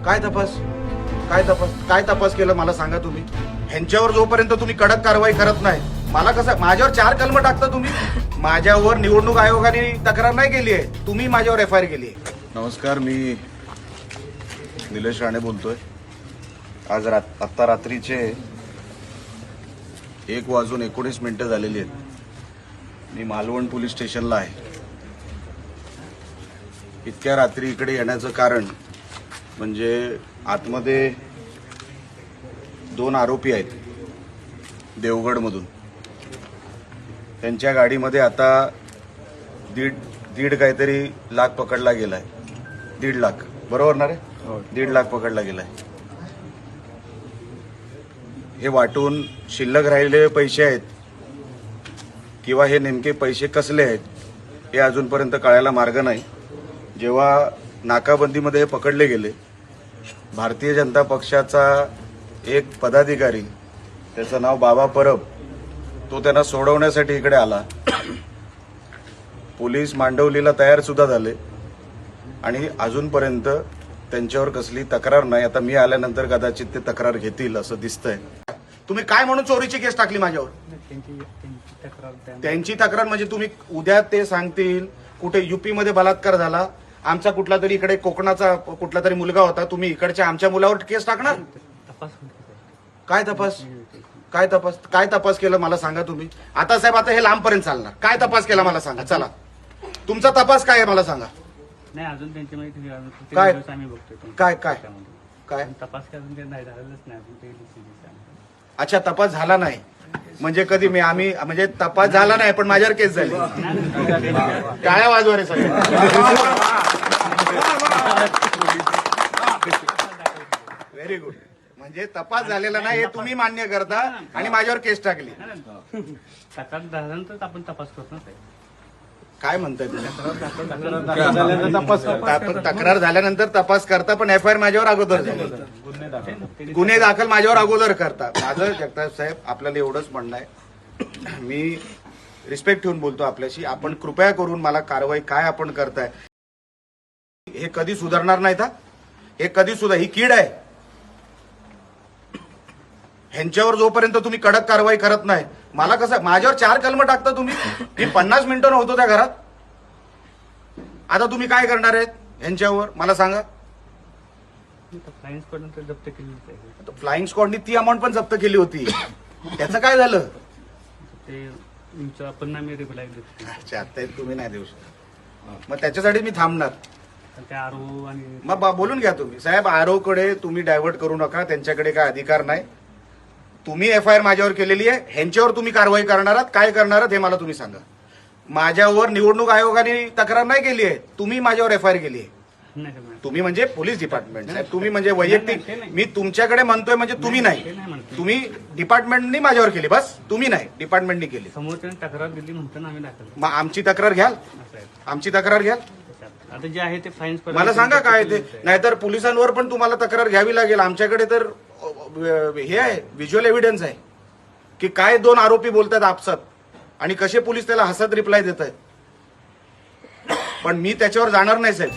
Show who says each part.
Speaker 1: काय तपास काय तपास केलं मला सांगा तुम्ही. ह्यांच्यावर जोपर्यंत तुम्ही कडक कारवाई करत नाही, मला कसं माझ्यावर 4 कलम टाकता तुम्ही. माझ्यावर निवडणूक आयोगाने तक्रार नाही केली आहे, तुम्ही माझ्यावर FIR केली आहे.
Speaker 2: नमस्कार, मी निलेश राणे बोलतोय. आज आत्ता रात्रीचे 1:19 झालेली आहेत. मी मालवण पोलीस स्टेशनला आहे. इतक्या रात्री इकडे येण्याचं कारण म्हणजे आतमध्ये 2 आरोपी आहेत देवगडमधून. त्यांच्या गाडीमध्ये आता दीड काहीतरी लाख पकडला गेलाय. 1.5 लाख बरोबर ना रे? 1.5 लाख पकडला गेलाय. हे वाटून शिल्लक राहिलेले पैसे आहेत किंवा हे नेमके पैसे कसले आहेत हे अजूनपर्यंत कळायला मार्ग नाही. जेव्हा नाकाबंदीमध्ये हे पकडले गेले, भारतीय जनता पक्षाचा एक पदाधिकारी, त्याचं नाव बाबा परब, तो त्यांना सोडवण्यासाठी इकडे आला. पोलीस मांडवलीला तयार सुद्धा झाले आणि अजूनपर्यंत त्यांच्यावर कसली तक्रार नाही. आता मी आल्यानंतर कदाचित ते तक्रार घेतील असं दिसतंय.
Speaker 1: तुम्ही काय म्हणून चोरीची केस टाकली माझ्यावर? त्यांची तक्रार म्हणजे तुम्ही उद्या ते सांगतील कुठे UP मध्ये बलात्कार झाला, आमचा कुठला तरी इकडे कोकणाचा कुठला तरी मुलगा होता, तुम्ही इकडच्या आमच्या मुलावर केस टाकणार? काय तपास केलं मला सांगा तुम्ही. आता साहेब आता हे लांबपर्यंत चालणार. काय तपास केला मला सांगा. चला, तुमचा तपास काय आहे मला सांगा.
Speaker 3: नाही, अजून त्यांच्या माहिती
Speaker 1: काय?
Speaker 3: आम्ही बघतोय.
Speaker 1: काय
Speaker 3: तपास करून ते नाही झालेलंच नाही अजून ते CBC.
Speaker 1: अच्छा, तपास झाला नाही म्हणजे कधी आम्ही म्हणजे तपास झाला नाही पण माझ्यावर केस झाली. टाळ्या वाजवा रे सगळे. Very good. म्हणजे तपास झालेला नाही हे तुम्ही मान्य करता आणि माझ्यावर केस टाकली.
Speaker 3: तक्रार झाल्यानंतर आपण तपास करतो ना साहेब.
Speaker 1: काय म्हणताय तुम्ही? तक्रार झाल्यानंतर तपास करता पण FIR माझ्यावर अगोदर झाले. गुन्हे दाखल माझ्यावर अगोदर करता. माझं जगताप साहेब आपल्याला एवढंच म्हणणं आहे, मी रिस्पेक्ट ठेवून बोलतो आपल्याशी. आपण कृपया करून मला कारवाई काय आपण करताय हे कधी सुधारणार नाहीत. हे कधी सुद्धा ही कीड आहे. ह्यांच्यावर जोपर्यंत तुम्ही कडक कारवाई करत नाही, मला कसं माझ्यावर 4 कलम टाकता तुम्ही. मी 50 मिनिटं नव्हतो त्या घरात. आता तुम्ही काय करणार आहेत ह्यांच्यावर मला सांगा.
Speaker 3: फ्लाइंग स्क्वॉडनं ते जप्त केली.
Speaker 1: फ्लाइंग स्क्वॉडनी ती अमाऊंट पण जप्त केली होती. त्याचं काय झालं?
Speaker 3: ते तुमचं आपण आम्ही रिप्लाय देतो.
Speaker 1: अच्छा, ते तुम्ही नाही देऊ शकत. मग त्याच्यासाठी मी थांबणार.
Speaker 3: ते आरो आणि
Speaker 1: मग बोलून घ्या तुम्ही. साहेब, आरोकडे तुम्ही डायव्हर्ट करू नका. त्यांच्याकडे काय अधिकार नाही. तुम्ही FIR माझ्यावर केलेली आहे. ह्यांच्यावर तुम्ही कारवाई करणार आहात. काय करणार आहात हे मला तुम्ही सांगा. माझ्यावर निवडणूक आयोगाने तक्रार नाही केली आहे, तुम्ही माझ्यावर FIR केली आहे.
Speaker 3: नाही करणार.
Speaker 1: तुम्ही म्हणजे पोलीस डिपार्टमेंट साहेब. तुम्ही म्हणजे वैयक्तिक. मी तुमच्याकडे म्हणतोय म्हणजे तुम्ही नाही. तुम्ही डिपार्टमेंटनी माझ्यावर केली. बस तुम्ही नाही, डिपार्टमेंटनी केली.
Speaker 3: समोरच्याने तक्रार दिली म्हणताना आम्ही दाखल.
Speaker 1: मग आमची तक्रार घ्याल.
Speaker 3: असं आहे.
Speaker 1: आमची तक्रार घ्याल.
Speaker 3: आता जे आहे ते फाईन
Speaker 1: मला सांगा काय ते. नाहीतर पोलिसांवर पण तुम्हाला तक्रार घ्यावी लागेल. आमच्याकडे तर हे आहे, व्हिज्युअल एव्हिडन्स आहे की काय 2 आरोपी बोलतात आपसात आणि कसे पोलीस त्याला हसत रिप्लाय देत आहेत. पण मी त्याच्यावर जाणार नाही साहेब.